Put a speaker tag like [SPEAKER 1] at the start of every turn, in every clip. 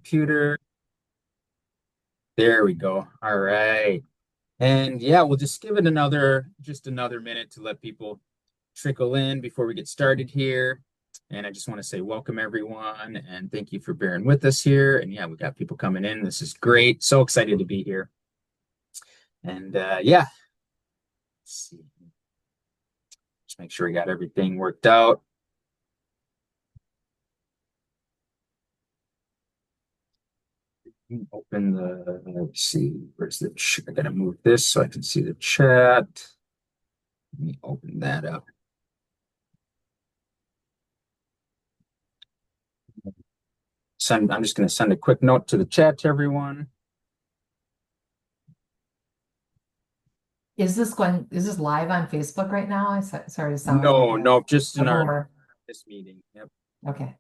[SPEAKER 1] computer. There we go. All right. And yeah, we'll just give it another minute to let people trickle in before we get started here. And I just want to say welcome everyone and thank you for bearing with us here. And yeah, we got people coming in. This is great. So excited to be here. And yeah, let's see. Just make sure we got everything worked out. Open let's see, where's I gotta move this so I can see the chat. Let me open that up. I'm just gonna send a quick note to the chat to everyone.
[SPEAKER 2] Is this live on Facebook right now? Sorry to sound like
[SPEAKER 1] No, no, just
[SPEAKER 2] a
[SPEAKER 1] in our
[SPEAKER 2] boomer.
[SPEAKER 1] this meeting. Yep.
[SPEAKER 2] Okay.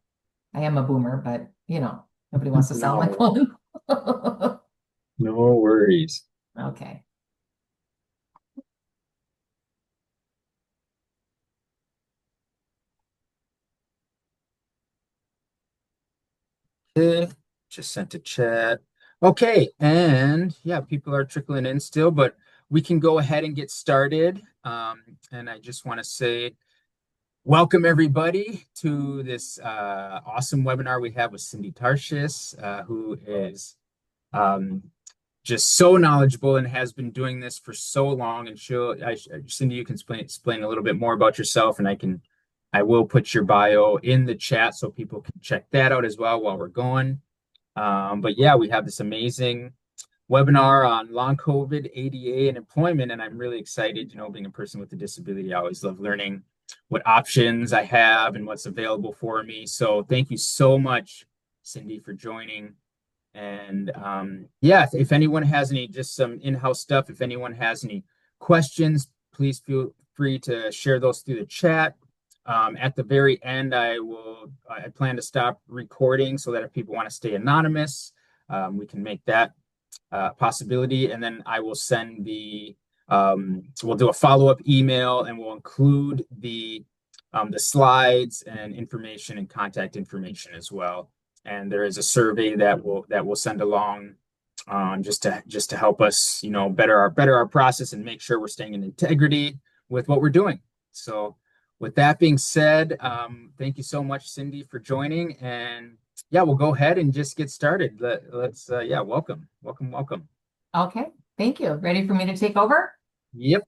[SPEAKER 2] I am a boomer, but nobody wants to sound like
[SPEAKER 1] No,
[SPEAKER 2] one.
[SPEAKER 1] no worries.
[SPEAKER 2] Okay.
[SPEAKER 1] Okay, just sent a chat. Okay, and yeah, people are trickling in still, but we can go ahead and get started. And I just want to say welcome everybody to this awesome webinar we have with Cindy Tarshish, who is um, just so knowledgeable and has been doing this for so long. And Cindy, you can explain a little bit more about yourself, and I will put your bio in the chat so people can check that out as well while we're going. But yeah, we have this amazing webinar on long COVID, ADA, and employment, and I'm really excited. Being a person with a disability, I always love learning what options I have and what's available for me. So thank you so much, Cindy, for joining. And yeah, if anyone has just some in-house stuff, if anyone has any questions, please feel free to share those through the chat. At the very end, I plan to stop recording so that if people want to stay anonymous, we can make that possibility. And then I will we'll do a follow-up email and we'll include the slides and information and contact information as well. And there is a survey that we'll send along just to help us, better our process and make sure we're staying in integrity with what we're doing. So with that being said, thank you so much, Cindy, for joining. And yeah, we'll go ahead and just get started. Let's yeah, welcome.
[SPEAKER 2] Okay. Thank you. Ready for me to take over?
[SPEAKER 1] Yep.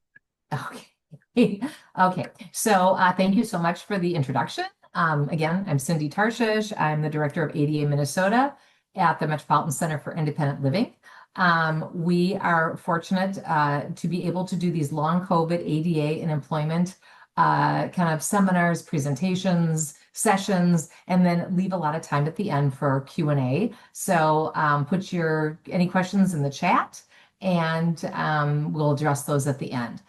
[SPEAKER 2] Okay. Okay. So thank you so much for the introduction. Again, I'm Cindy Tarshish. I'm the director of ADA Minnesota at the Metropolitan Center for Independent Living. We are fortunate to be able to do these long COVID ADA and employment kind of seminars, presentations, sessions, and then leave a lot of time at the end for Q&A. So put any questions in the chat and we'll address those at the end.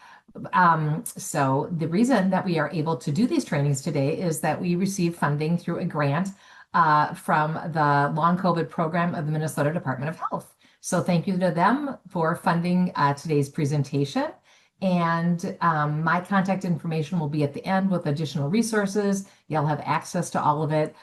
[SPEAKER 2] So the reason that we are able to do these trainings today is that we receive funding through a grant from the Long COVID program of the Minnesota Department of Health. So thank you to them for funding today's presentation. And my contact information will be at the end with additional resources. You'll have access to all of it,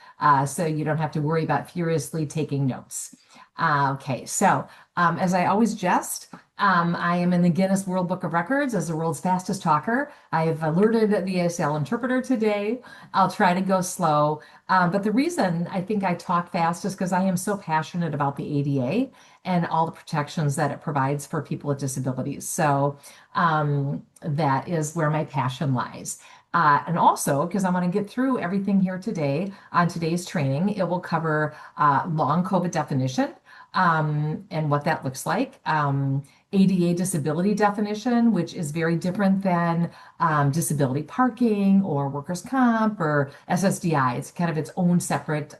[SPEAKER 2] so you don't have to worry about furiously taking notes. Okay, so as I always jest, I am in the Guinness World Book of Records as the world's fastest talker. I've alerted the ASL interpreter today. I'll try to go slow. But the reason I think I talk fast is because I am so passionate about the ADA and all the protections that it provides for people with disabilities. So that is where my passion lies. And also, because I want to get through everything here today on today's training, it will cover long COVID definition and what that looks like. ADA disability definition, which is very different than disability parking or workers' comp or SSDI. It's kind of its own separate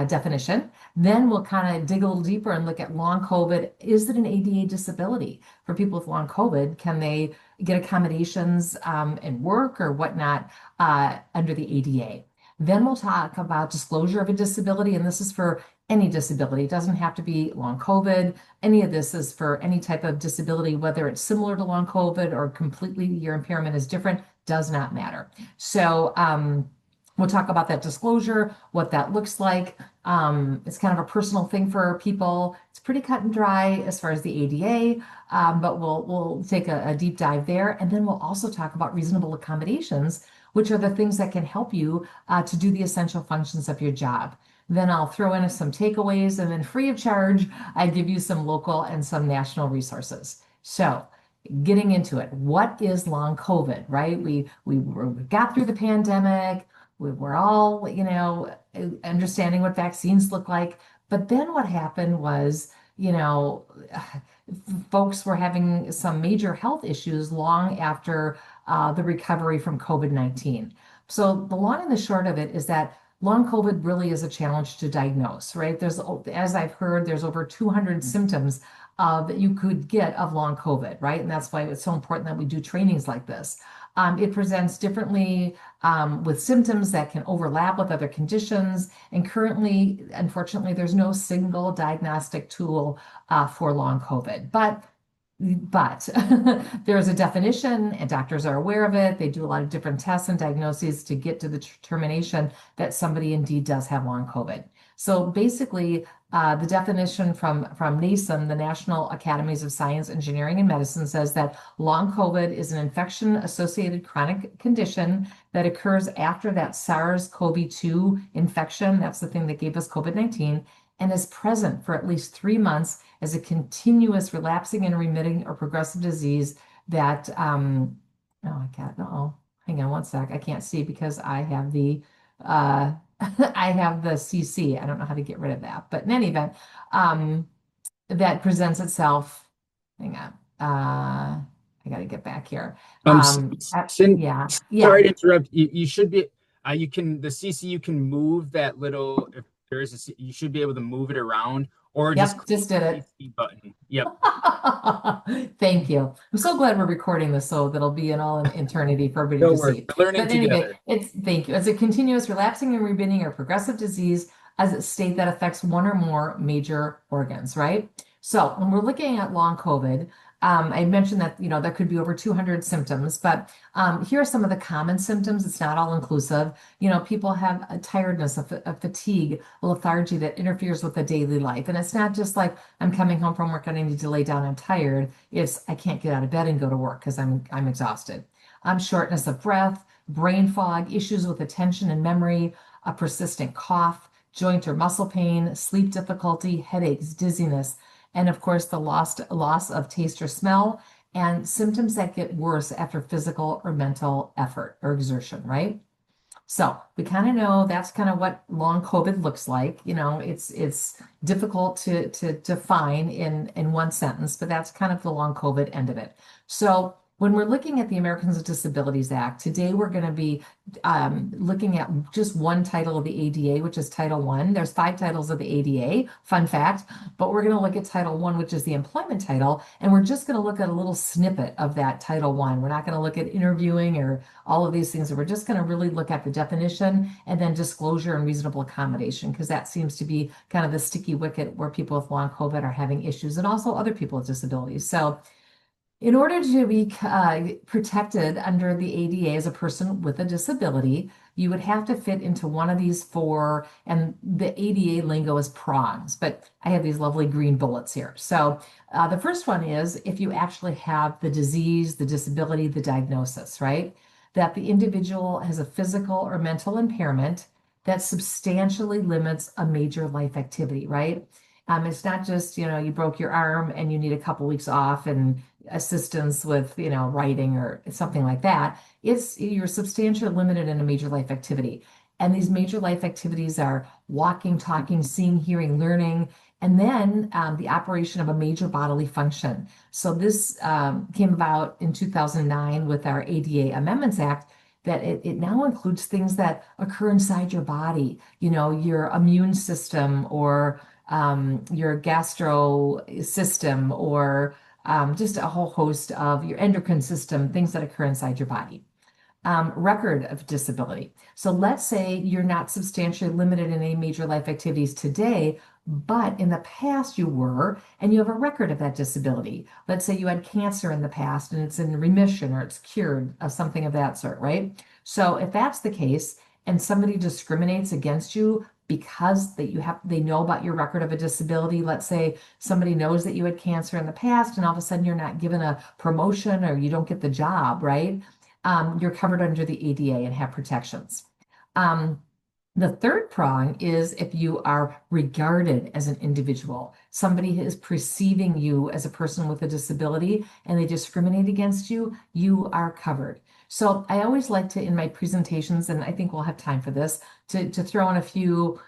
[SPEAKER 2] definition. Then we'll kind of dig a little deeper and look at long COVID. Is it an ADA disability? For people with long COVID, can they get accommodations and work or whatnot under the ADA? Then we'll talk about disclosure of a disability, and this is for any disability. It doesn't have to be long COVID. Any of this is for any type of disability, whether it's similar to long COVID or completely your impairment is different, does not matter. So We'll talk about that disclosure, what that looks like. It's kind of a personal thing for people. It's pretty cut and dry as far as the ADA, but we'll take a deep dive there, and then we'll also talk about reasonable accommodations, which are the things that can help you to do the essential functions of your job. Then I'll throw in some takeaways, and then free of charge, I give you some local and some national resources. So, getting into it, what is long COVID, right? We got through the pandemic. We were all, understanding what vaccines look like. But then what happened was, you know, folks were having some major health issues long after the recovery from COVID-19. So the long and the short of it is that long COVID really is a challenge to diagnose, right? As I've heard, there's over 200 symptoms that you could get of long COVID, right? And that's why it's so important that we do trainings like this. It presents differently with symptoms that can overlap with other conditions. And currently, unfortunately, there's no single diagnostic tool for long COVID. But there's a definition, and doctors are aware of it. They do a lot of different tests and diagnoses to get to the determination that somebody indeed does have long COVID. So basically, the definition from NASM, the National Academies of Science, Engineering, and Medicine, says that long COVID is an infection-associated chronic condition that occurs after that SARS-CoV-2 infection. That's the thing that gave us COVID-19, and is present for at least 3 months as a continuous relapsing and remitting or progressive disease that, oh, I can't, oh, hang on one sec. I can't see because I have uh, I have the CC. I don't know how to get rid of that. But in any event, that presents itself, hang on, I got to get back here.
[SPEAKER 1] Um, Sin,
[SPEAKER 2] Yeah,
[SPEAKER 1] sorry
[SPEAKER 2] yeah.
[SPEAKER 1] to interrupt. You should be, you can, the CC, you can move that little, if there is you should be able to move it around or just
[SPEAKER 2] Yep,
[SPEAKER 1] click
[SPEAKER 2] just did
[SPEAKER 1] the
[SPEAKER 2] it.
[SPEAKER 1] CC button. Yep.
[SPEAKER 2] Thank you. I'm so glad we're recording this so that'll be in all in eternity for everybody
[SPEAKER 1] Don't
[SPEAKER 2] to
[SPEAKER 1] worry.
[SPEAKER 2] see.
[SPEAKER 1] We're learning
[SPEAKER 2] But anyway,
[SPEAKER 1] together.
[SPEAKER 2] thank you. It's a continuous relapsing and remitting or progressive disease as a state that affects one or more major organs, right? So when we're looking at long COVID, I mentioned that, there could be over 200 symptoms, but here are some of the common symptoms. It's not all inclusive. People have a tiredness, a fatigue, a lethargy that interferes with the daily life. And it's not just like I'm coming home from work and I need to lay down, I'm tired. It's I can't get out of bed and go to work because I'm exhausted. Shortness of breath, brain fog, issues with attention and memory, a persistent cough, joint or muscle pain, sleep difficulty, headaches, dizziness, and of course the loss of taste or smell, and symptoms that get worse after physical or mental effort or exertion, right? So we kind of know that's kind of what long COVID looks like. It's difficult to define in one sentence, but that's kind of the long COVID end of it. So when we're looking at the Americans with Disabilities Act, today we're going to be looking at just one title of the ADA, which is Title One. There's 5 titles of the ADA, fun fact, but we're going to look at Title One, which is the employment title, and we're just going to look at a little snippet of that Title One. We're not going to look at interviewing or all of these things. So we're just going to really look at the definition and then disclosure and reasonable accommodation, because that seems to be kind of the sticky wicket where people with long COVID are having issues, and also other people with disabilities. So in order to be protected under the ADA as a person with a disability, you would have to fit into one of these four, and the ADA lingo is prongs, but I have these lovely green bullets here. So the first one is if you actually have the disease, the disability, the diagnosis, right? That the individual has a physical or mental impairment that substantially limits a major life activity, right? It's not just, you broke your arm and you need a couple weeks off and assistance with, writing or something like that. You're substantially limited in a major life activity. And these major life activities are walking, talking, seeing, hearing, learning, and then the operation of a major bodily function. So this came about in 2009 with our ADA Amendments Act, that it now includes things that occur inside your body, your immune system, or your gastro system, or just a whole host of your endocrine system, things that occur inside your body. Record of disability. So let's say you're not substantially limited in any major life activities today, but in the past you were, and you have a record of that disability. Let's say you had cancer in the past and it's in remission or it's cured of something of that sort, right? So if that's the case, and somebody discriminates against you because they know about your record of a disability. Let's say somebody knows that you had cancer in the past, and all of a sudden you're not given a promotion or you don't get the job, right? You're covered under the ADA and have protections. Um, the third prong is if you are regarded as an individual, somebody is perceiving you as a person with a disability and they discriminate against you, you are covered. So I always like to, in my presentations, and I think we'll have time for this, to throw in a few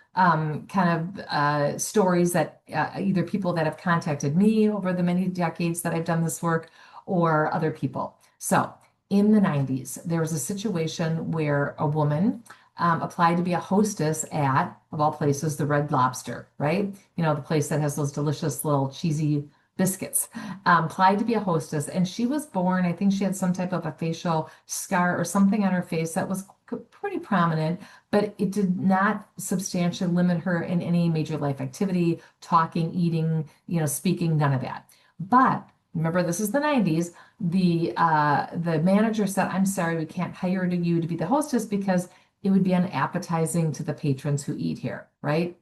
[SPEAKER 2] stories that either people that have contacted me over the many decades that I've done this work or other people. So in the 90s, there was a situation where a woman applied to be a hostess at, of all places, the Red Lobster, right? You know, the place that has those delicious little cheesy biscuits. Applied to be a hostess, and she was born, I think she had some type of a facial scar or something on her face that was pretty prominent, but it did not substantially limit her in any major life activity, talking, eating, speaking, none of that. But remember, this is the 90s. The manager said, "I'm sorry, we can't hire you to be the hostess because it would be unappetizing to the patrons who eat here," right?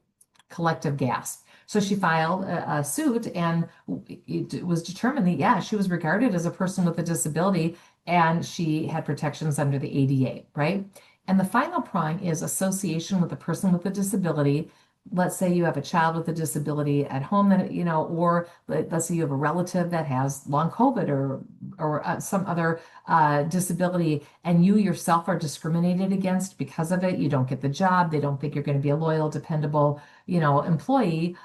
[SPEAKER 2] Collective gasp. So she filed a suit, and it was determined that, yeah, she was regarded as a person with a disability and she had protections under the ADA, right? And the final prong is association with a person with a disability. Let's say you have a child with a disability at home that, or let's say you have a relative that has long COVID or some other disability, and you yourself are discriminated against because of it. You don't get the job. They don't think you're going to be a loyal, dependable, employee.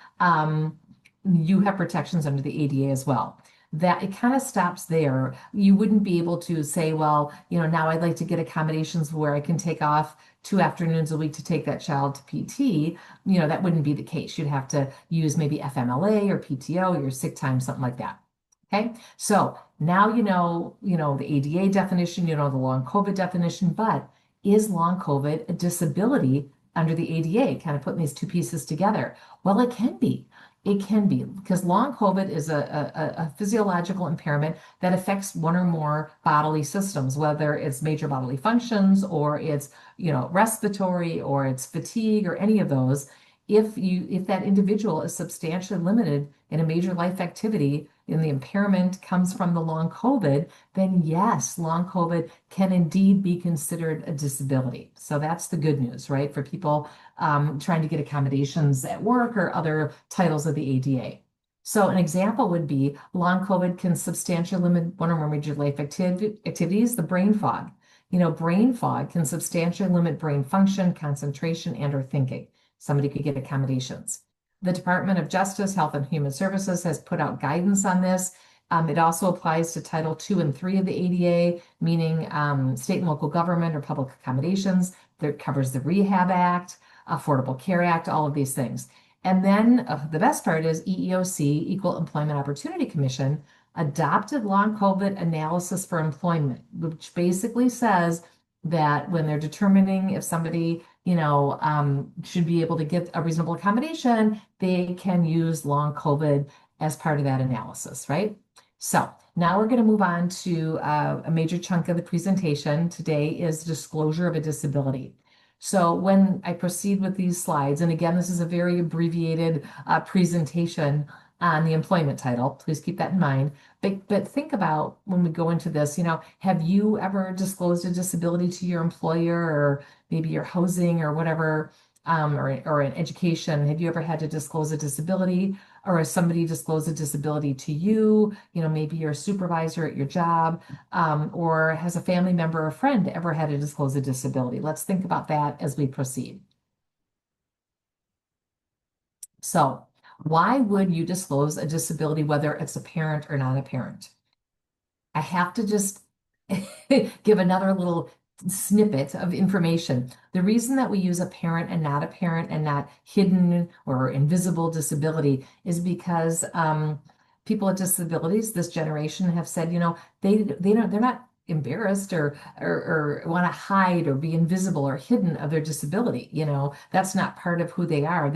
[SPEAKER 2] You have protections under the ADA as well. That it kind of stops there. You wouldn't be able to say, well, now I'd like to get accommodations where I can take off 2 afternoons a week to take that child to PT. That wouldn't be the case. You'd have to use maybe FMLA or PTO, your sick time, something like that. Okay, so now the ADA definition, the long COVID definition, but is long COVID a disability under the ADA? Kind of putting these two pieces together. Well, it can be. It can be because long COVID is a physiological impairment that affects one or more bodily systems, whether it's major bodily functions or it's respiratory or it's fatigue or any of those. If that individual is substantially limited in a major life activity and the impairment comes from the long COVID, then yes, long COVID can indeed be considered a disability. So that's the good news, right? For people trying to get accommodations at work or other titles of the ADA. So an example would be long COVID can substantially limit one or more major life activities, the brain fog. Brain fog can substantially limit brain function, concentration, and or thinking. Somebody could get accommodations. The Department of Justice, Health and Human Services has put out guidance on this. It also applies to Title II and III of the ADA, meaning state and local government or public accommodations. That covers the Rehab Act, Affordable Care Act, all of these things. And then the best part is EEOC, Equal Employment Opportunity Commission, adopted long COVID analysis for employment, which basically says that when they're determining if somebody should be able to get a reasonable accommodation, they can use long COVID as part of that analysis, right? So now we're going to move on to a major chunk of the presentation today is disclosure of a disability. So when I proceed with these slides, and again, this is a very abbreviated presentation on the employment title, please keep that in mind. But think about when we go into this, have you ever disclosed a disability to your employer or maybe your housing or whatever, or in education? Have you ever had to disclose a disability, or has somebody disclosed a disability to you? Maybe you're a supervisor at your job, or has a family member or friend ever had to disclose a disability? Let's think about that as we proceed. So why would you disclose a disability, whether it's a parent or not a parent? I have to just give another little snippet of information. The reason that we use a parent and not hidden or invisible disability is because people with disabilities, this generation, have said, they're not embarrassed or want to hide or be invisible or hidden of their disability. That's not part of who they are.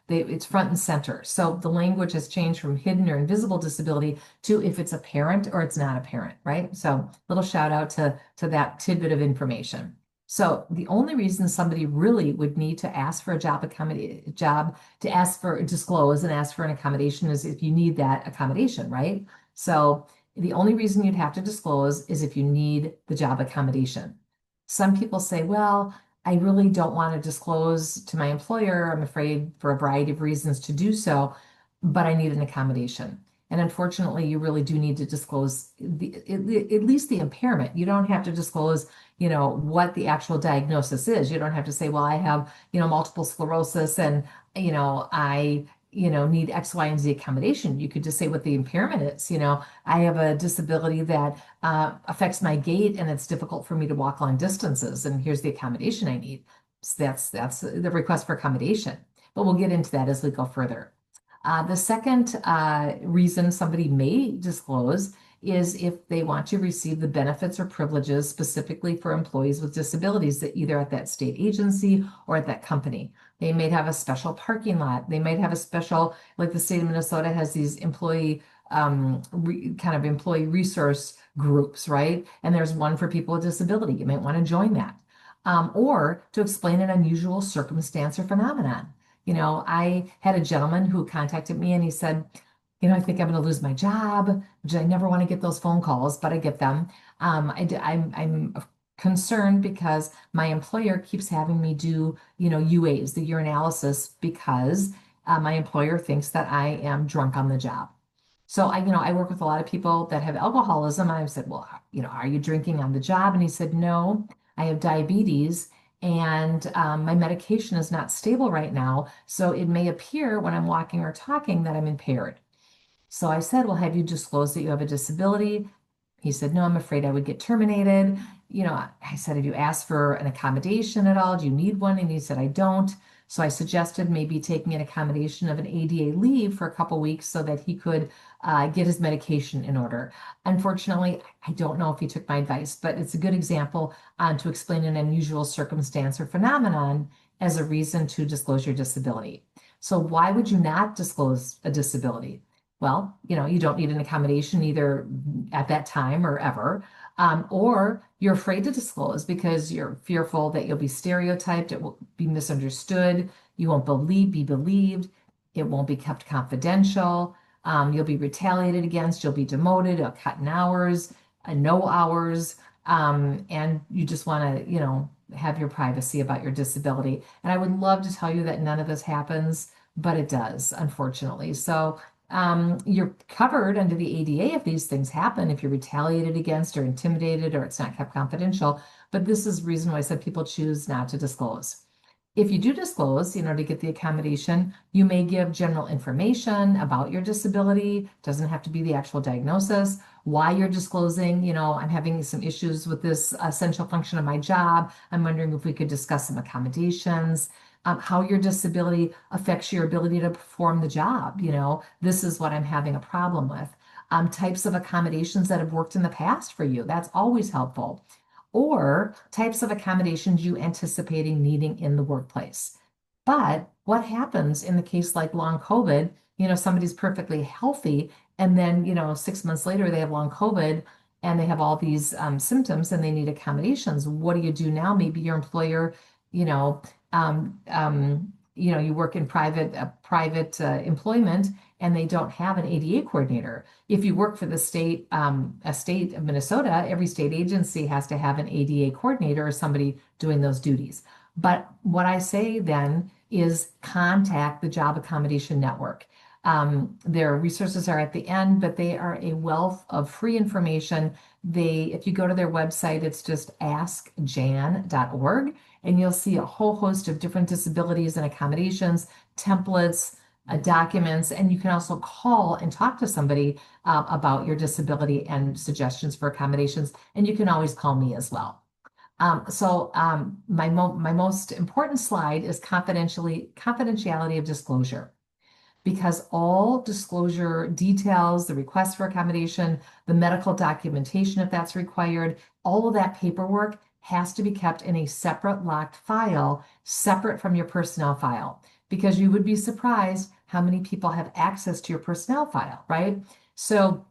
[SPEAKER 2] It's front and center. So the language has changed from hidden or invisible disability to if it's a parent or it's not a parent, right? So little shout out to that tidbit of information. So the only reason somebody really would need to ask for a job to ask for disclose and ask for an accommodation is if you need that accommodation, right? So the only reason you'd have to disclose is if you need the job accommodation. Some people say, well, I really don't want to disclose to my employer. I'm afraid for a variety of reasons to do so, but I need an accommodation. And unfortunately, you really do need to disclose at least the impairment. You don't have to disclose, what the actual diagnosis is. You don't have to say, well, I have, multiple sclerosis and, I, need X, Y, and Z accommodation. You could just say what the impairment is. I have a disability that affects my gait and it's difficult for me to walk long distances. And here's the accommodation I need. So that's the request for accommodation. But we'll get into that as we go further. The second reason somebody may disclose is if they want to receive the benefits or privileges specifically for employees with disabilities that either at that state agency or at that company. They may have a special parking lot. They might have a special, like the state of Minnesota has these kind of employee resource groups, right? And there's one for people with disability. You might want to join that. Or to explain an unusual circumstance or phenomenon. I had a gentleman who contacted me and he said, I think I'm going to lose my job, which I never want to get those phone calls, but I get them. I'm concerned because my employer keeps having me do, UAs, the urinalysis, because my employer thinks that I am drunk on the job. So I work with a lot of people that have alcoholism. I said, well, are you drinking on the job? And he said, no, I have diabetes and my medication is not stable right now. So it may appear when I'm walking or talking that I'm impaired. So I said, well, have you disclosed that you have a disability? He said, no, I'm afraid I would get terminated. I said, have you asked for an accommodation at all? Do you need one? And he said, I don't. So I suggested maybe taking an accommodation of an ADA leave for a couple weeks so that he could get his medication in order. Unfortunately, I don't know if he took my advice, but it's a good example to explain an unusual circumstance or phenomenon as a reason to disclose your disability. So why would you not disclose a disability? Well, you don't need an accommodation either at that time or ever, or you're afraid to disclose because you're fearful that you'll be stereotyped, it will be misunderstood, you won't be believed, it won't be kept confidential, you'll be retaliated against, you'll be demoted, a cut in hours, no hours, and you just want to, have your privacy about your disability. And I would love to tell you that none of this happens, but it does, unfortunately. So you're covered under the ADA if these things happen, if you're retaliated against or intimidated or it's not kept confidential. But this is the reason why some people choose not to disclose. If you do disclose, to get the accommodation, you may give general information about your disability. Doesn't have to be the actual diagnosis, why you're disclosing, I'm having some issues with this essential function of my job. I'm wondering if we could discuss some accommodations, how your disability affects your ability to perform the job. This is what I'm having a problem with. Types of accommodations that have worked in the past for you. That's always helpful or types of accommodations you anticipating needing in the workplace. But what happens in the case like long COVID, somebody's perfectly healthy and then, 6 months later they have long COVID and they have all these symptoms and they need accommodations. What do you do now? Maybe your employer, you know, you work in private employment and they don't have an ADA coordinator. If you work for the state, a state of Minnesota, every state agency has to have an ADA coordinator or somebody doing those duties. But what I say then is contact the Job Accommodation Network. Their resources are at the end, but they are a wealth of free information. If you go to their website, it's just askjan.org, and you'll see a whole host of different disabilities and accommodations, templates, documents, and you can also call and talk to somebody about your disability and suggestions for accommodations. And you can always call me as well. My most important slide is confidentiality of disclosure, because all disclosure details, the request for accommodation, the medical documentation, if that's required, all of that paperwork has to be kept in a separate locked file, separate from your personnel file, because you would be surprised how many people have access to your personnel file, right? So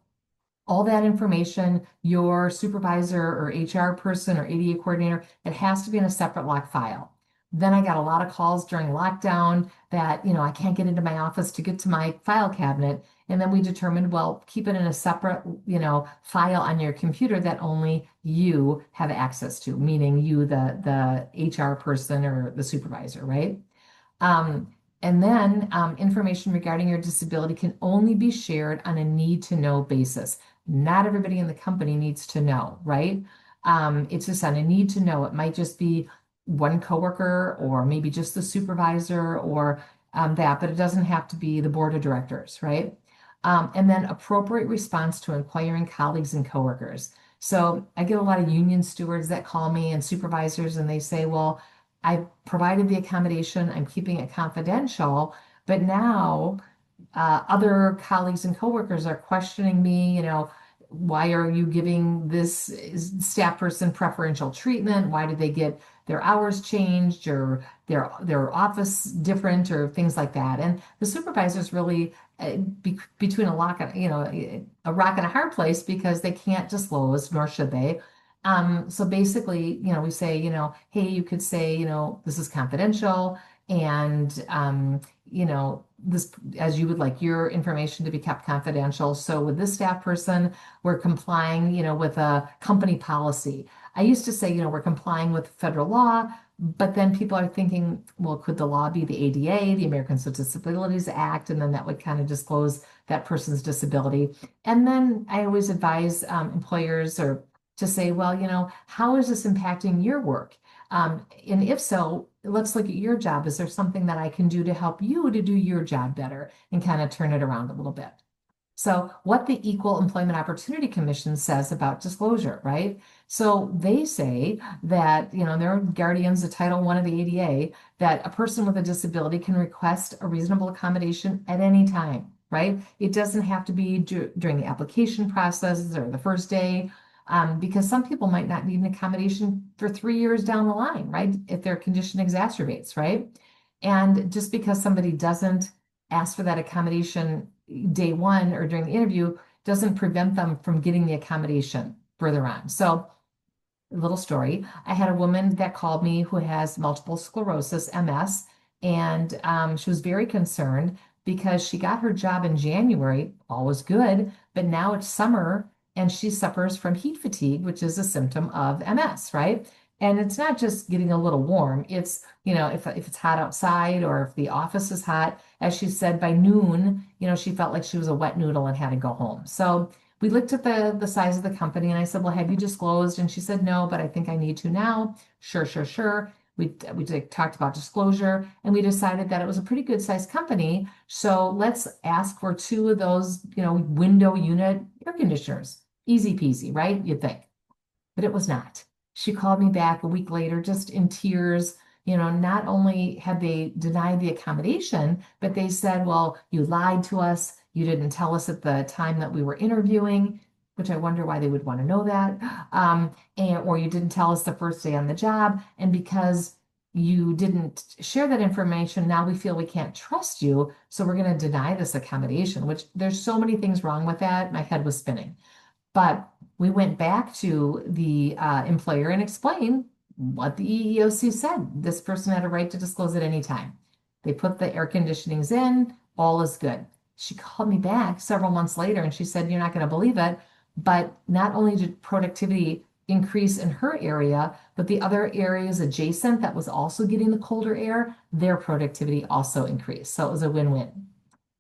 [SPEAKER 2] all that information, your supervisor or HR person or ADA coordinator, it has to be in a separate lock file. Then I got a lot of calls during lockdown that, I can't get into my office to get to my file cabinet. And then we determined, well, keep it in a separate, file on your computer that only you have access to, meaning you, the HR person or the supervisor, right? Um, and then information regarding your disability can only be shared on a need to know basis. Not everybody in the company needs to know, right? It's just on a need to know. It might just be one coworker or maybe just the supervisor or that, but it doesn't have to be the board of directors, right? And then appropriate response to inquiring colleagues and coworkers. So I get a lot of union stewards that call me and supervisors, and they say, well, I provided the accommodation, I'm keeping it confidential, but now other colleagues and coworkers are questioning me, why are you giving this staff person preferential treatment? Why did they get their hours changed or their office different or things like that? And the supervisors really between a rock and a hard place because they can't disclose, nor should they. So basically, we say, hey, you could say, this is confidential and this as you would like your information to be kept confidential. So with this staff person, we're complying, with a company policy. I used to say, we're complying with federal law, but then people are thinking, well, could the law be the ADA, the Americans with Disabilities Act, and then that would kind of disclose that person's disability. And then I always advise employers or to say, well, how is this impacting your work? And if so, let's look at your job. Is there something that I can do to help you to do your job better and kind of turn it around a little bit? So, what the Equal Employment Opportunity Commission says about disclosure, right? So, they say that, they're guardians of Title I of the ADA, that a person with a disability can request a reasonable accommodation at any time, right? It doesn't have to be during the application process or the first day because some people might not need an accommodation for 3 years down the line, right? If their condition exacerbates, right? And just because somebody doesn't ask for that accommodation day one or during the interview doesn't prevent them from getting the accommodation further on. So, a little story. I had a woman that called me who has multiple sclerosis, MS, and she was very concerned because she got her job in January, all was good, but now it's summer and she suffers from heat fatigue, which is a symptom of MS, right? And it's not just getting a little warm. It's, if it's hot outside or if the office is hot, as she said, by noon, she felt like she was a wet noodle and had to go home. So we looked at the size of the company and I said, well, have you disclosed? And she said, no, but I think I need to now. Sure, sure, sure. We talked about disclosure and we decided that it was a pretty good sized company. So let's ask for two of those, window unit air conditioners. Easy peasy, right? You'd think. But it was not. She called me back a week later, just in tears. Not only had they denied the accommodation, but they said, well, you lied to us. You didn't tell us at the time that we were interviewing, which I wonder why they would want to know that. Or you didn't tell us the first day on the job. And because you didn't share that information, now we feel we can't trust you. So we're going to deny this accommodation, which there's so many things wrong with that. My head was spinning. But we went back to the employer and explained what the EEOC said. This person had a right to disclose at any time. They put the air conditionings in, all is good. She called me back several months later and she said, you're not going to believe it, but not only did productivity increase in her area, but the other areas adjacent that was also getting the colder air, their productivity also increased. So it was a win-win.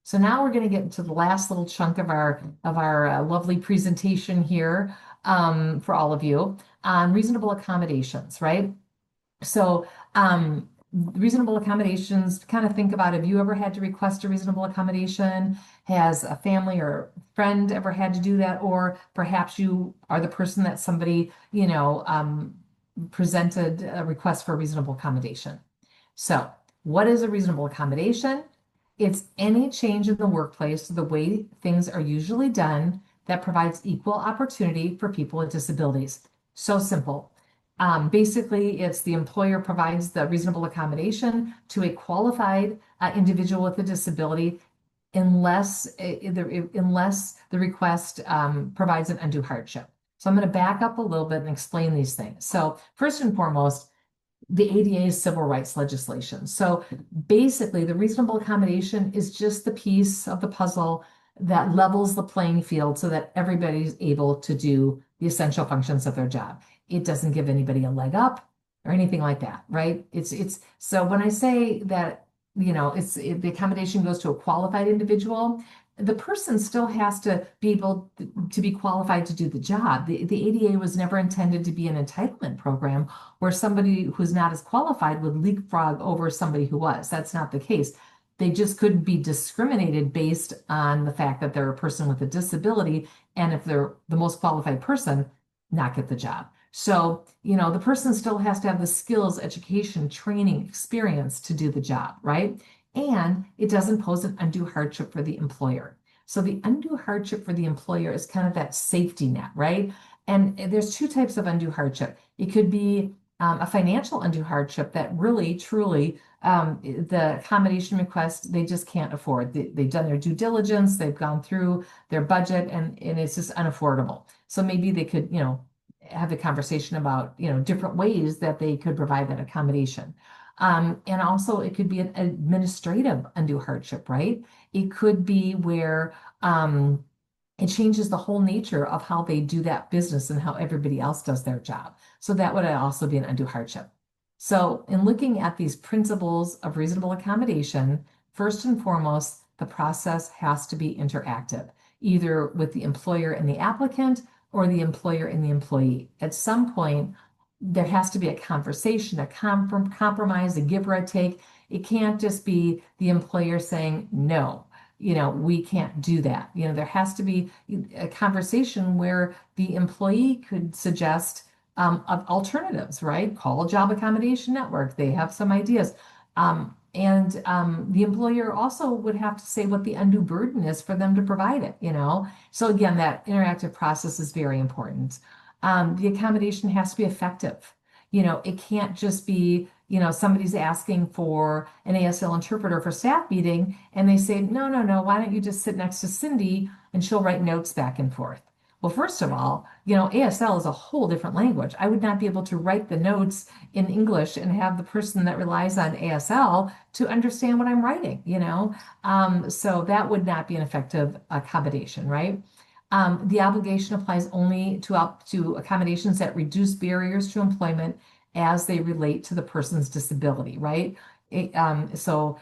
[SPEAKER 2] So now we're going to get into the last little chunk of our lovely presentation here for all of you on reasonable accommodations, right? So reasonable accommodations, kind of think about, have you ever had to request a reasonable accommodation? Has a family or friend ever had to do that? Or perhaps you are the person that somebody, presented a request for a reasonable accommodation. So what is a reasonable accommodation? It's any change in the workplace, the way things are usually done, that provides equal opportunity for people with disabilities. So simple. Basically, it's the employer provides the reasonable accommodation to a qualified individual with a disability unless the request provides an undue hardship. So I'm going to back up a little bit and explain these things. So first and foremost, the ADA is civil rights legislation. So basically, the reasonable accommodation is just the piece of the puzzle that levels the playing field so that everybody's able to do the essential functions of their job. It doesn't give anybody a leg up or anything like that, right? It's so when I say that, the accommodation goes to a qualified individual, the person still has to be able to be qualified to do the job. The ADA was never intended to be an entitlement program where somebody who's not as qualified would leapfrog over somebody who was. That's not the case. They just couldn't be discriminated based on the fact that they're a person with a disability, and if they're the most qualified person, not get the job. So, the person still has to have the skills, education, training, experience to do the job, right? And it doesn't pose an undue hardship for the employer. So the undue hardship for the employer is kind of that safety net, right? And there's two types of undue hardship. It could be a financial undue hardship that really, truly, the accommodation request, they just can't afford. They've done their due diligence, they've gone through their budget, and it's just unaffordable. So maybe they could, have a conversation about, different ways that they could provide that accommodation. And also, it could be an administrative undue hardship, right? It could be where it changes the whole nature of how they do that business and how everybody else does their job. So that would also be an undue hardship. So, in looking at these principles of reasonable accommodation, first and foremost, the process has to be interactive, either with the employer and the applicant or the employer and the employee. At some point, there has to be a conversation, a compromise, a give or a take. It can't just be the employer saying, no, we can't do that. There has to be a conversation where the employee could suggest of alternatives, right? Call a job accommodation network. They have some ideas. And the employer also would have to say what the undue burden is for them to provide it. So again, that interactive process is very important. The accommodation has to be effective. It can't just be, somebody's asking for an ASL interpreter for staff meeting, and they say, no, no, no, why don't you just sit next to Cindy and she'll write notes back and forth. Well, first of all, ASL is a whole different language. I would not be able to write the notes in English and have the person that relies on ASL to understand what I'm writing. So that would not be an effective accommodation, right? The obligation applies only to accommodations that reduce barriers to employment as they relate to the person's disability, right? So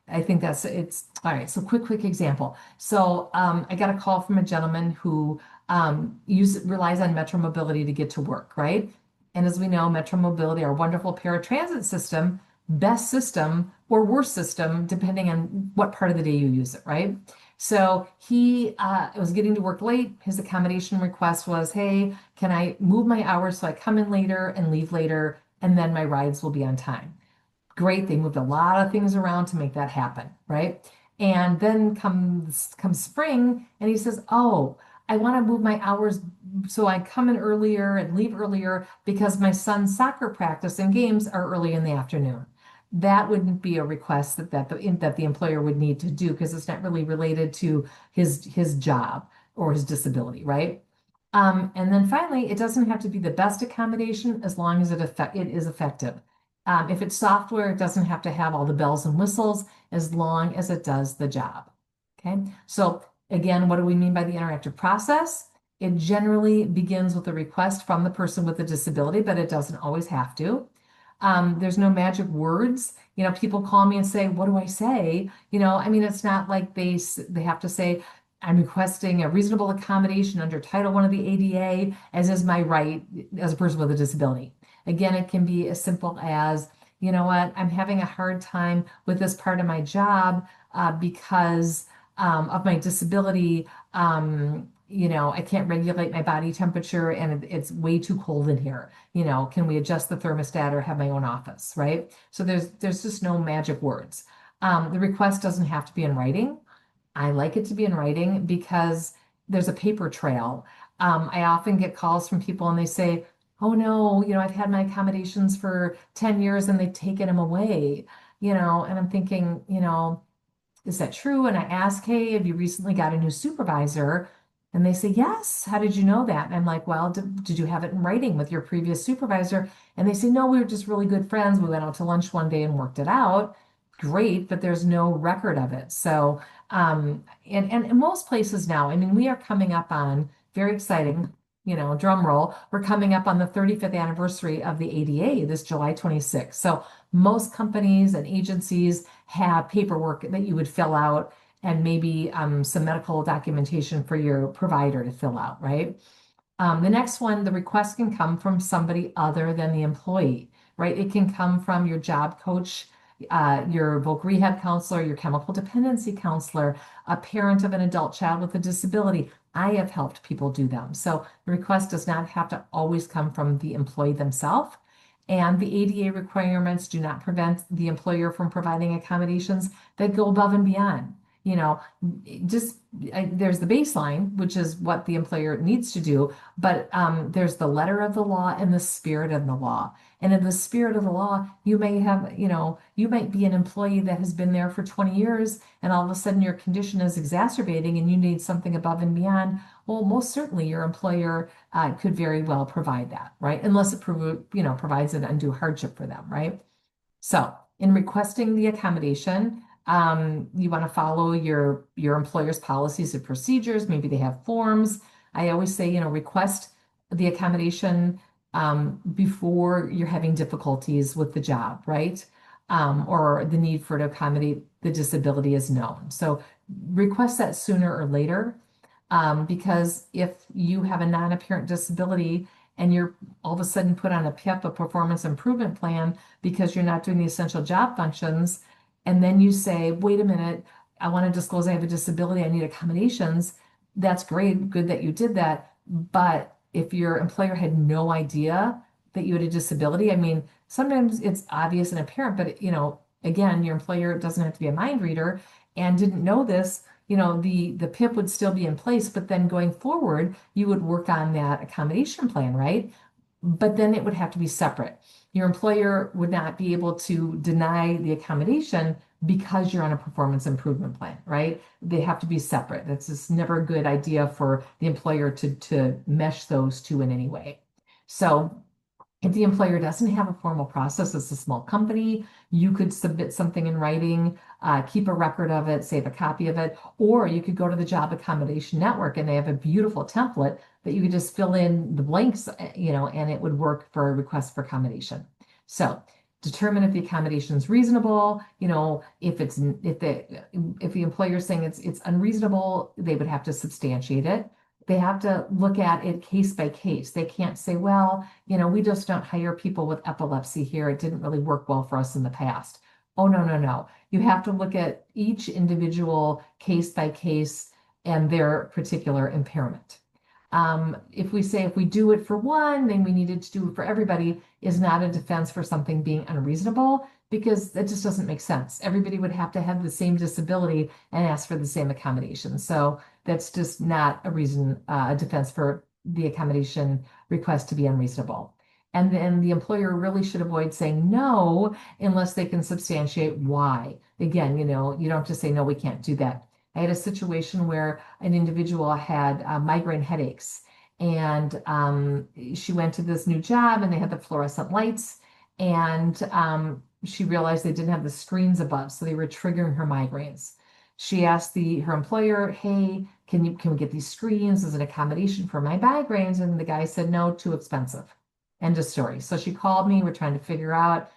[SPEAKER 2] I think it's all right. So quick example. So I got a call from a gentleman who relies on Metro Mobility to get to work, right? And as we know, Metro Mobility, our wonderful paratransit system, best system or worst system, depending on what part of the day you use it, right? So he was getting to work late. His accommodation request was, hey, can I move my hours so I come in later and leave later, and then my rides will be on time? Great. They moved a lot of things around to make that happen, right? And then comes spring, and he says, oh, I want to move my hours so I come in earlier and leave earlier because my son's soccer practice and games are early in the afternoon. That wouldn't be a request that the employer would need to do because it's not really related to his job or his disability, right? And then finally, it doesn't have to be the best accommodation as long as it is effective. If it's software, it doesn't have to have all the bells and whistles as long as it does the job. Okay, so again, what do we mean by the interactive process? It generally begins with a request from the person with a disability, but it doesn't always have to. There's no magic words. People call me and say, what do I say? It's not like they have to say, I'm requesting a reasonable accommodation under Title 1 of the ADA, as is my right as a person with a disability. Again, it can be as simple as, you know what, I'm having a hard time with this part of my job because of my disability. I can't regulate my body temperature and it's way too cold in here. Can we adjust the thermostat or have my own office, right? So there's just no magic words. The request doesn't have to be in writing. I like it to be in writing because there's a paper trail. I often get calls from people and they say, oh no, I've had my accommodations for 10 years and they've taken them away, and I'm thinking, is that true? And I ask, hey, have you recently got a new supervisor? And they say, yes. How did you know that? And I'm like, well, did you have it in writing with your previous supervisor? And they say, no, we were just really good friends. We went out to lunch one day and worked it out. Great, but there's no record of it. So, and in most places now, I mean, we are coming up on very exciting, drum roll. We're coming up on the 35th anniversary of the ADA this July 26th. So most companies and agencies have paperwork that you would fill out and maybe some medical documentation for your provider to fill out, right? The next one, the request can come from somebody other than the employee, right? It can come from your job coach, your voc rehab counselor, your chemical dependency counselor, a parent of an adult child with a disability. I have helped people do them. So the request does not have to always come from the employee themselves. And the ADA requirements do not prevent the employer from providing accommodations that go above and beyond. You know, just there's the baseline, which is what the employer needs to do, but there's the letter of the law and the spirit of the law. And in the spirit of the law, you may have, you might be an employee that has been there for 20 years, and all of a sudden your condition is exacerbating and you need something above and beyond. Well, most certainly your employer could very well provide that, right? Unless it provides an undue hardship for them, right? So in requesting the accommodation, you want to follow your employer's policies and procedures. Maybe they have forms. I always say, request the accommodation before you're having difficulties with the job, right? Or the need for to accommodate the disability is known. So request that sooner or later, because if you have a non-apparent disability and you're all of a sudden put on a PIP, a performance improvement plan, because you're not doing the essential job functions, and then you say, wait a minute, I want to disclose I have a disability, I need accommodations. That's great, good that you did that. But if your employer had no idea that you had a disability, I mean, sometimes it's obvious and apparent, but again, your employer doesn't have to be a mind reader and didn't know this. The PIP would still be in place, but then going forward, you would work on that accommodation plan, right? But then it would have to be separate. Your employer would not be able to deny the accommodation because you're on a performance improvement plan, right? They have to be separate. That's just never a good idea for the employer to mesh those two in any way. So if the employer doesn't have a formal process, it's a small company, you could submit something in writing, keep a record of it, save a copy of it, or you could go to the Job Accommodation Network and they have a beautiful template that you could just fill in the blanks, and it would work for a request for accommodation. So determine if the accommodation is reasonable. If the employer is saying it's unreasonable, they would have to substantiate it. They have to look at it case by case. They can't say, well, we just don't hire people with epilepsy here. It didn't really work well for us in the past. Oh, no, no, no. You have to look at each individual case by case and their particular impairment. If we do it for one, then we needed to do it for everybody is not a defense for something being unreasonable, because that just doesn't make sense. Everybody would have to have the same disability and ask for the same accommodation. So that's just not a reason, a defense for the accommodation request to be unreasonable. And then the employer really should avoid saying no unless they can substantiate why. Again, you don't just say, no, we can't do that. I had a situation where an individual had migraine headaches, and she went to this new job and they had the fluorescent lights, and she realized they didn't have the screens above, so they were triggering her migraines. She asked her employer, hey, can we get these screens as an accommodation for my migraines? And the guy said, no, too expensive. End of story. So she called me. We're trying to figure out,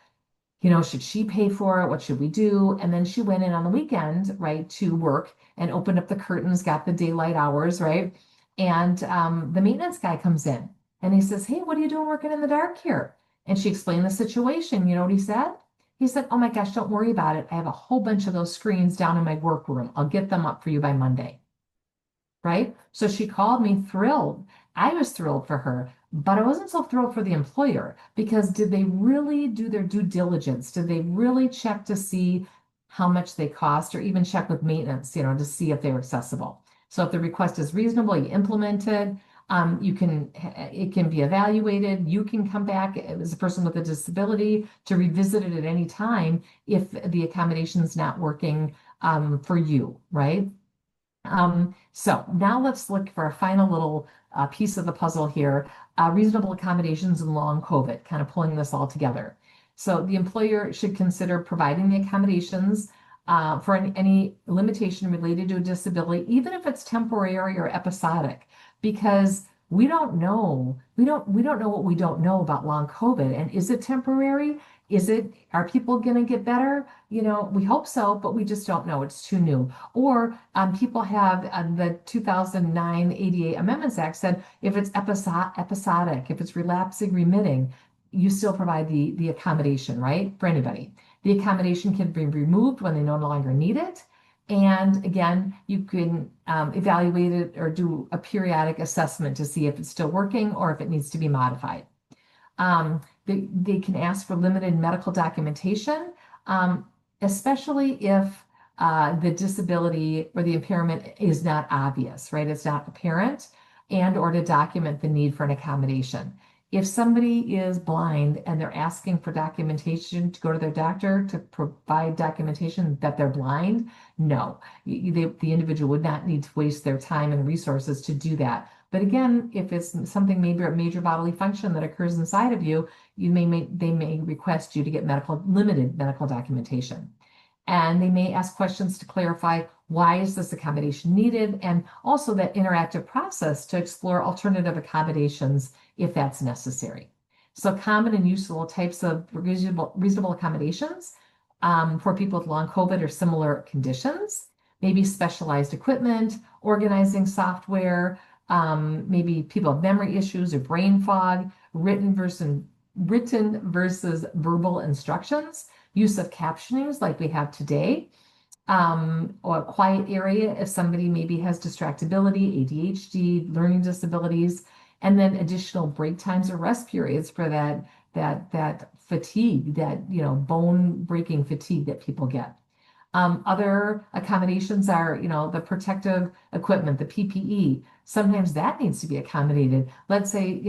[SPEAKER 2] should she pay for it? What should we do? And then she went in on the weekend, right, to work and opened up the curtains, got the daylight hours, right? And the maintenance guy comes in and he says, hey, what are you doing working in the dark here? And she explained the situation. You know what he said? He said, oh my gosh, don't worry about it. I have a whole bunch of those screens down in my workroom. I'll get them up for you by Monday. Right? So she called me thrilled. I was thrilled for her, but I wasn't so thrilled for the employer, because did they really do their due diligence? Did they really check to see how much they cost, or even check with maintenance, to see if they're accessible? So if the request is reasonable, you implement it. It can be evaluated. You can come back as a person with a disability to revisit it at any time if the accommodation is not working for you, right? So now let's look for a final little piece of the puzzle here, reasonable accommodations and long COVID, kind of pulling this all together. So the employer should consider providing the accommodations for any limitation related to a disability, even if it's temporary or episodic, because we don't know what we don't know about long COVID. And is it temporary? Are people going to get better? We hope so, but we just don't know. It's too new. Or people have the 2009 ADA Amendments Act said if it's episodic, if it's relapsing, remitting, you still provide the accommodation, right? For anybody. The accommodation can be removed when they no longer need it. And again, you can evaluate it or do a periodic assessment to see if it's still working or if it needs to be modified. They can ask for limited medical documentation, um, especially if the disability or the impairment is not obvious, right? It's not apparent, and or to document the need for an accommodation. If somebody is blind and they're asking for documentation to go to their doctor to provide documentation that they're blind, no, the individual would not need to waste their time and resources to do that. But again, if it's something maybe a major bodily function that occurs inside of you, they may request you to get limited medical documentation. And they may ask questions to clarify why is this accommodation needed, and also that interactive process to explore alternative accommodations if that's necessary. So common and useful types of reasonable accommodations for people with long COVID or similar conditions, maybe specialized equipment, organizing software, maybe people have memory issues or brain fog, written versus verbal instructions, use of captionings like we have today, or a quiet area if somebody maybe has distractibility, ADHD, learning disabilities, and then additional break times or rest periods for that fatigue, that bone breaking fatigue that people get. Other accommodations are, the protective equipment, the PPE. Sometimes that needs to be accommodated. Let's say,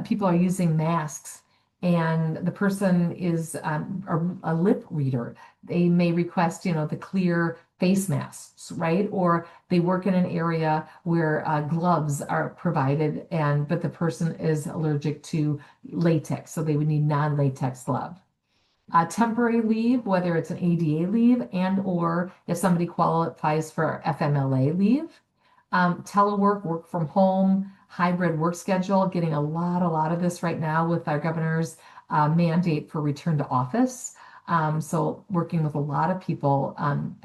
[SPEAKER 2] people are using masks and the person is a lip reader. They may request, the clear face masks, right? Or they work in an area where gloves are provided, but the person is allergic to latex, so they would need non-latex glove. Temporary leave, whether it's an ADA leave and or if somebody qualifies for FMLA leave. Telework, work from home, hybrid work schedule, getting a lot of this right now with our governor's mandate for return to office. So working with a lot of people,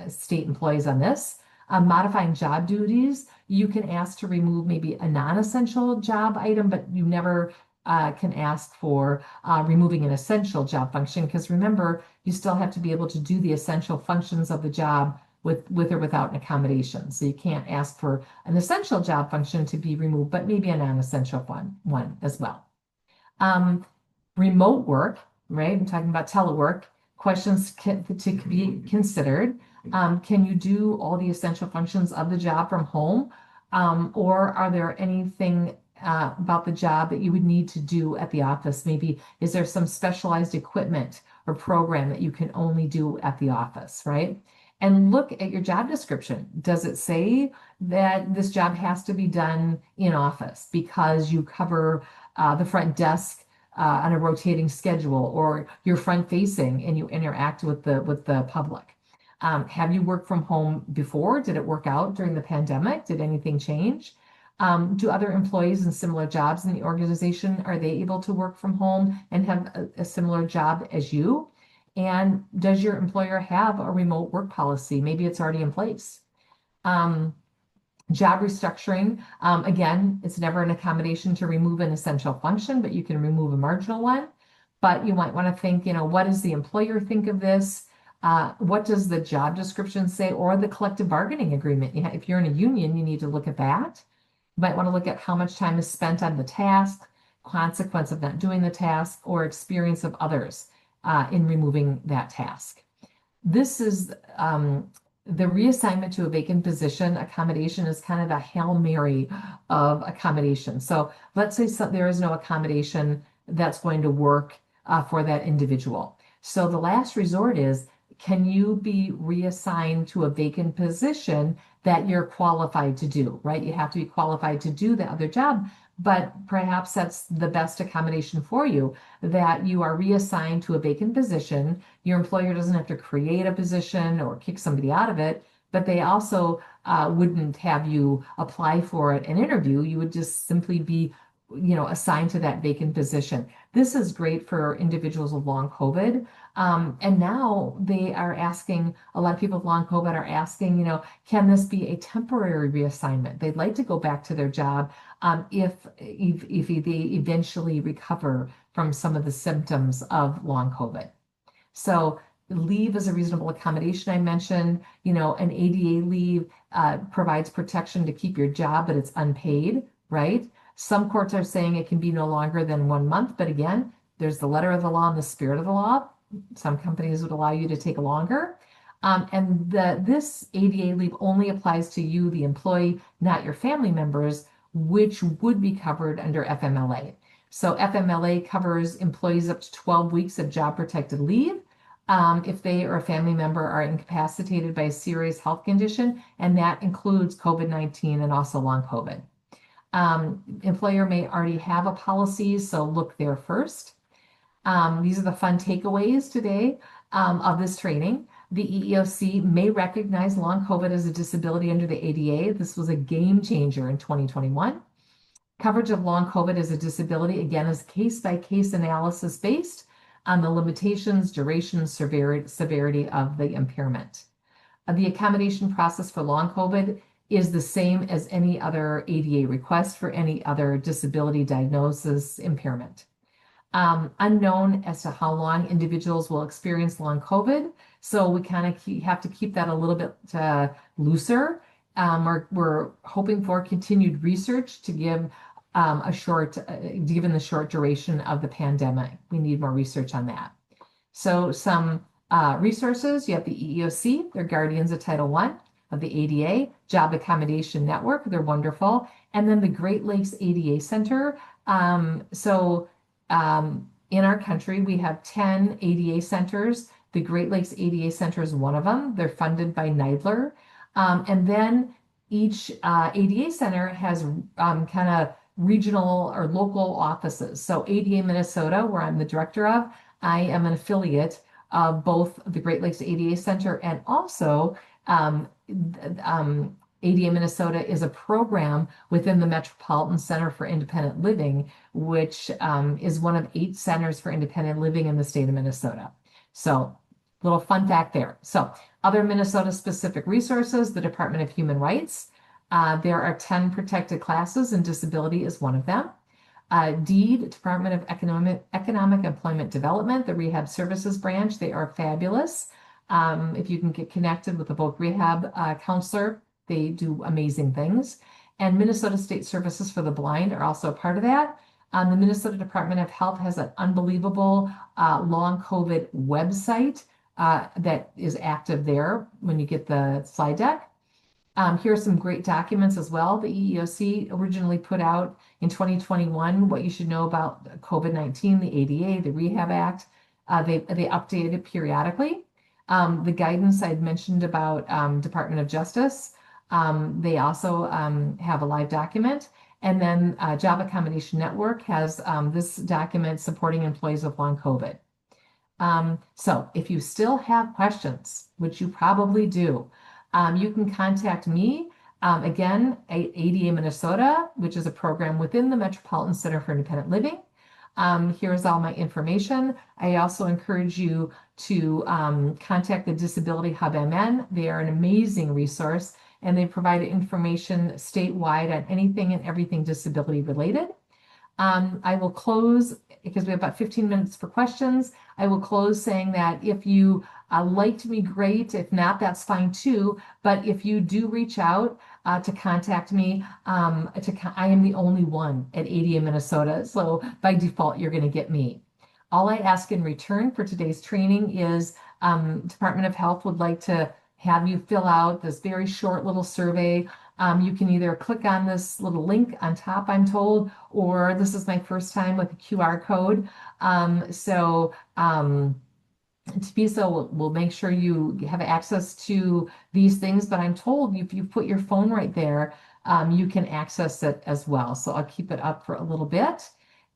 [SPEAKER 2] state employees on this. Modifying job duties, you can ask to remove maybe a non-essential job item, but you never can ask for removing an essential job function, because remember, you still have to be able to do the essential functions of the job with or without an accommodation. So you can't ask for an essential job function to be removed, but maybe a non-essential one as well. Remote work, right? I'm talking about telework. Questions to be considered. Can you do all the essential functions of the job from home? Or are there anything about the job that you would need to do at the office? Maybe is there some specialized equipment or program that you can only do at the office, right? And look at your job description. Does it say that this job has to be done in office because you cover the front desk on a rotating schedule, or you're front facing and you interact with the public? Have you worked from home before? Did it work out during the pandemic? Did anything change? Do other employees in similar jobs in the organization, are they able to work from home and have a similar job as you? And does your employer have a remote work policy? Maybe it's already in place. Um, Job restructuring, again, it's never an accommodation to remove an essential function, but you can remove a marginal one. But you might want to think, what does the employer think of this? What does the job description say, or the collective bargaining agreement? If you're in a union, you need to look at that. You might want to look at how much time is spent on the task, consequence of not doing the task, or experience of others in removing that task. This is the reassignment to a vacant position. Accommodation is kind of a Hail Mary of accommodation. So let's say there is no accommodation that's going to work for that individual. So the last resort is, can you be reassigned to a vacant position that you're qualified to do, right? You have to be qualified to do the other job, but perhaps that's the best accommodation for you, that you are reassigned to a vacant position. Your employer doesn't have to create a position or kick somebody out of it, but they also wouldn't have you apply for it and interview. You would just simply be, assigned to that vacant position. This is great for individuals with long COVID. And now they are asking, a lot of people with long COVID are asking, can this be a temporary reassignment? They'd like to go back to their job if they eventually recover from some of the symptoms of long COVID. So leave is a reasonable accommodation. I mentioned, an ADA leave provides protection to keep your job, but it's unpaid, right? Some courts are saying it can be no longer than 1 month, but again, there's the letter of the law and the spirit of the law. Some companies would allow you to take longer. And this ADA leave only applies to you, the employee, not your family members, which would be covered under FMLA. So FMLA covers employees up to 12 weeks of job protected leave if they or a family member are incapacitated by a serious health condition, and that includes COVID-19 and also long COVID. Employer may already have a policy, so look there first. These are the fun takeaways today of this training. The EEOC may recognize long COVID as a disability under the ADA. This was a game changer in 2021. Coverage of long COVID as a disability, again, is case-by-case analysis based on the limitations, duration, severity of the impairment. The accommodation process for long COVID is the same as any other ADA request for any other disability diagnosis impairment. Unknown as to how long individuals will experience long COVID, so we kind of have to keep that a little bit looser. We're hoping for continued research to give given the short duration of the pandemic. We need more research on that. So some resources, you have the EEOC, they're guardians of Title I of the ADA, Job Accommodation Network, they're wonderful. And then the Great Lakes ADA Center. In our country, we have 10 ADA centers. The Great Lakes ADA Center is one of them. They're funded by NIDLR. And then each ADA center has kind of regional or local offices. So ADA Minnesota, where I'm the director of, I am an affiliate of both the Great Lakes ADA Center and also ADA Minnesota is a program within the Metropolitan Center for Independent Living, which is one of 8 centers for independent living in the state of Minnesota. So, little fun fact there. So, other Minnesota specific resources, the Department of Human Rights. There are 10 protected classes, and disability is one of them. DEED, Department of Economic Employment Development, the Rehab Services Branch, they are fabulous. If you can get connected with a voc rehab counselor, they do amazing things. And Minnesota State Services for the Blind are also a part of that. The Minnesota Department of Health has an unbelievable long COVID website that is active there when you get the slide deck. Here are some great documents as well. The EEOC originally put out in 2021 what you should know about COVID-19, the ADA, the Rehab Act. They update it periodically. The guidance I'd mentioned about Department of Justice, they also have a live document. And then Job Accommodation Network has this document supporting employees with long COVID. So if you still have questions, which you probably do, you can contact me. Again, ADA Minnesota, which is a program within the Metropolitan Center for Independent Living. Here's all my information. I also encourage you to contact the Disability Hub MN. They are an amazing resource, and they provide information statewide on anything and everything disability related. I will close, because we have about 15 minutes for questions. I will close saying that if you liked me, great. If not, that's fine too. But if you do reach out to contact me, I am the only one at ADA Minnesota. So by default, you're going to get me. All I ask in return for today's training is Department of Health would like to have you fill out this very short little survey. You can either click on this little link on top, I'm told, or this is my first time with a QR code. TPISA will make sure you have access to these things, but I'm told if you put your phone right there, you can access it as well. So I'll keep it up for a little bit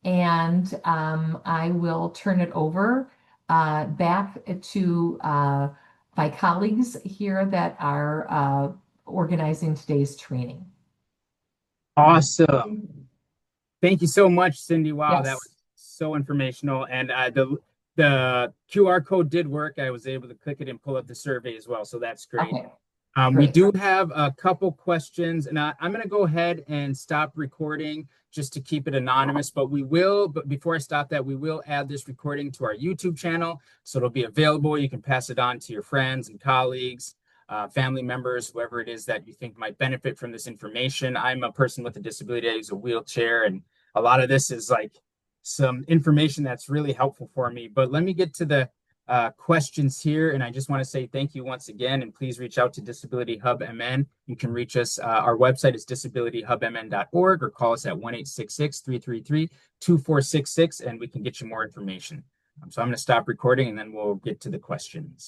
[SPEAKER 2] and I will turn it over back to my colleagues here that are organizing today's training.
[SPEAKER 1] Awesome. Thank you so much, Cindy. Wow, that was
[SPEAKER 2] Yes.
[SPEAKER 1] so informational. And the QR code did work. I was able to click it and pull up the survey as well. So that's great.
[SPEAKER 2] Okay,
[SPEAKER 1] We
[SPEAKER 2] great.
[SPEAKER 1] do have a couple questions, and I'm going to go ahead and stop recording just to keep it anonymous. But before I stop that, we will add this recording to our YouTube channel. So it'll be available. You can pass it on to your friends and colleagues, family members, whoever it is that you think might benefit from this information. I'm a person with a disability. I use a wheelchair, and a lot of this is like some information that's really helpful for me. But let me get to the questions here. And I just want to say thank you once again. And please reach out to Disability Hub MN. You can reach us. Our website is disabilityhubmn.org or call us at 1-866-333-2466 and we can get you more information. So I'm going to stop recording and then we'll get to the questions.